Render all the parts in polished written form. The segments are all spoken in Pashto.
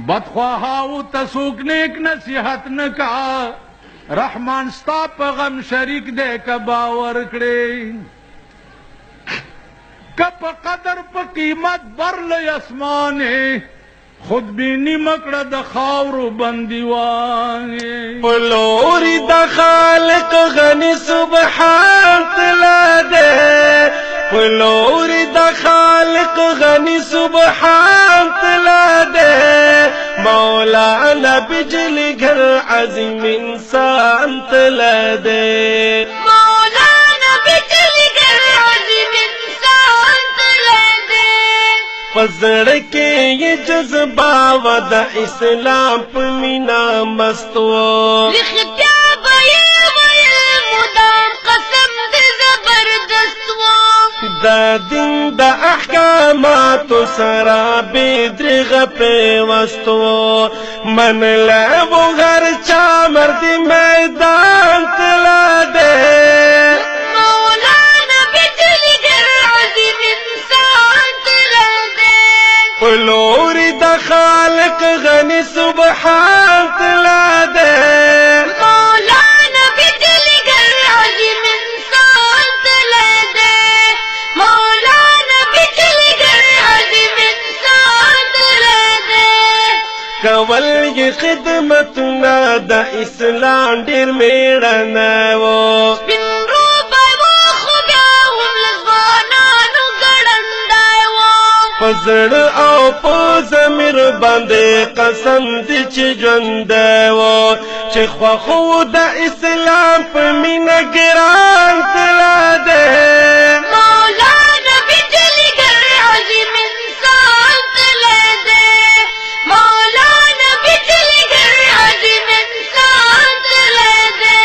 بدخواهاو تسوک نیک نصیحت نکا رحمان ستا پا غم شریک دے کا باور کڑے کپ قدر پا قیمت برل اسمانے خود بینی مکڑا دا خاورو بندیوانے پلوری دا خالق غنی سبحان تلا دے پلوری دا خالق غنی سبحان تلا دے مولانا بجلی گھر عظیم انسان تلا دے مولانا بجلی گھر عظیم انسان تلا دے پزڑ کے یہ جذبہ ودا اسلام پمینا مستو لکھتیا بیا بیا مدام قسم دے زبردست و دا دین دا احکامات سرا بدرغ پیوستو من لابو غر چا مرد میدان تلا دے مولانا بجلی گھر عظیم انسان تلا دے پلوری دا خالق غنی سبحان تلا دے مولانا بجلی گھر عظیم انسان تلا دے مولانا بجلی گھر عظیم انسان تلا دے کول یہ خدمتنا دا اسلام دیر میڑنا وہ بن روبای و خوبیاهم لزوانانو گڑندائی و پزڑ او پوز میر باندے قسم دی چی جندے وہ چی خواخو دا اسلام پا مینا گران تلا دے مولانا بجلی گھر عظیم انسان تلا دے مولانا بجلی گھر عظیم انسان تلا دے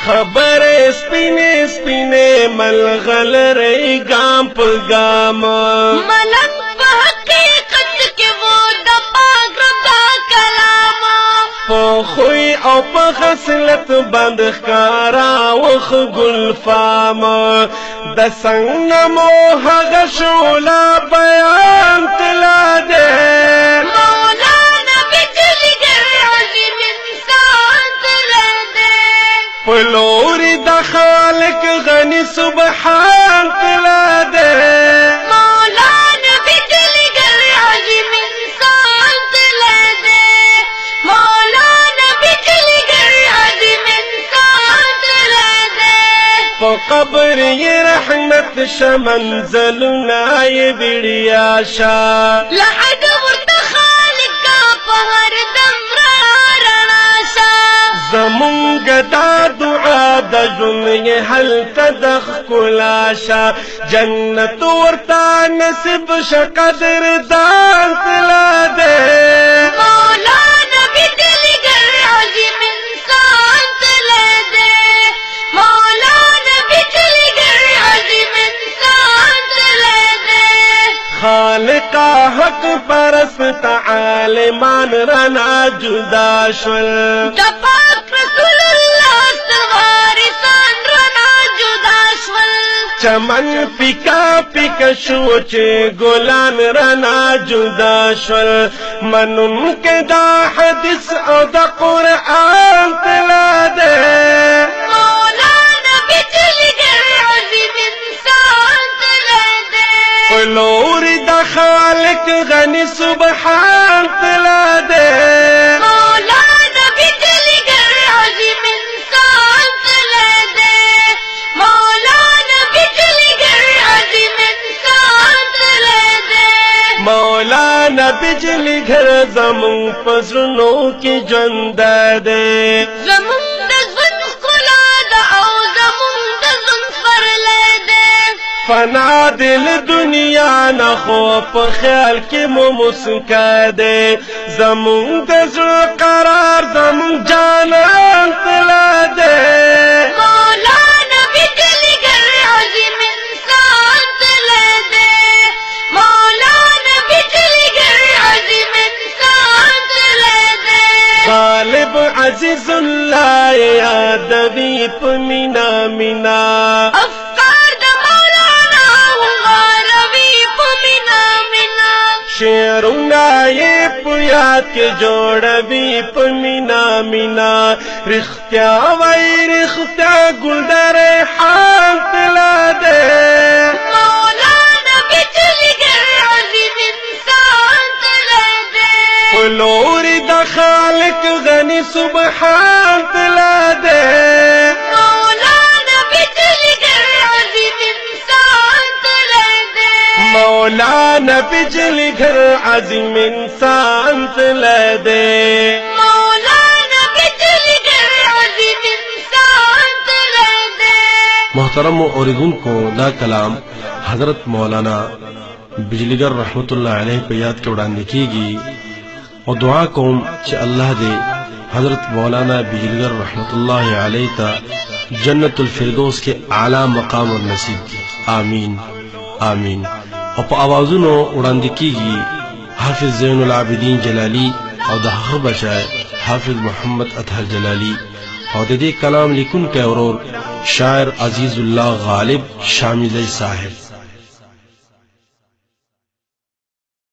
خبر سپینے سپینے ملغل رئی گام پا گام ملنگ پا حقیقت کے وہ دا پاک ربا کلاما پا خوی او پا خسلت بند خکارا وخ گلفام دا سنگ نمو حق شولا بیان تلا دے مولانا بجلی گھر عظیم انسان تلا دے پلوری دا خالق غنی سبحان تلا دے مولانا بجلی گھر عظیم انسان تلا دے مولانا بجلی گھر عظیم انسان تلا دے پا قبر یہ رحمت شمنزلنا یہ بڑیا شا لحد ورد خالق کا پہر دم رنا شا زمونگ دا دعا دا جن یہ حل تدخ کلاشا جنت ورطا نصب شقدر دان تلا دے مولانا بجلی گھر عظیم انسان تلا دے مولانا بجلی گھر عظیم انسان تلا دے خالقا حق پرست عالمان رنا جدا شل دا پاک رسول اللہ سوارسان رنا جدا شول چمن پکا پکا شو چے گلان رنا جدا شل منن کے دا حدیث او دا قرآن تلا دے مولانا بجلی گھر عظیم انسان تلا دے پلوری دا خالق غنی سبحان تلا دے مولانا بجلی گھر عظیم انسان تلا دے مولانا بجلی گھر عظیم انسان تلا دے مولانا بجلی گھر زمون پسرنو کی جند دے زمون دا زون کلا دا او زمون دا زون فرلے دے فنا دل دنیا نہ خوف خیال کی مسکا دے زمون دزر قرار زمون جانان تلا دے مولانا بجلی گھر عظیم انسان تلا دے مولانا بجلی گھر عظیم انسان تلا دے غالب عزیز اللہ یادوی پمینا مینا افکار دا مولانا غاروی پمینا منا شعر سفرونه یې په یاد کې جوړوي په مینا مینا رښتیا وایي رښتیا ګل د ریحان طلا دی مولانا بجلیگر عظیم انسان طلا دی په لوري د خالق غني سبحان طلا دی مولانا بجلیگر عظیم انسان طلا دی مولانا بجلی گھر عظیم انسان طلا دی مولانا بجلیگر عظیم انسان طلا دی محترم اوریدن کو دا کلام حضرت مولانا بجلیگر رحمت اللہ علیہ په یاد کې وړاندې کیږي او دعا کوم چې الله دې حضرت مولانا بجلیگر رحمت اللہ علیہ ته جنت الفردوس کې اعلی مقام اور نصیب کی آمین آمین او په اوازونو وړاندې کیږي حافظ زین العابدین جلالی او د هغه بچای حافظ محمد اطهر جلالی او د دې کلام لیکونکی اورور شاعر عزیز الله غالب شاملی صاحب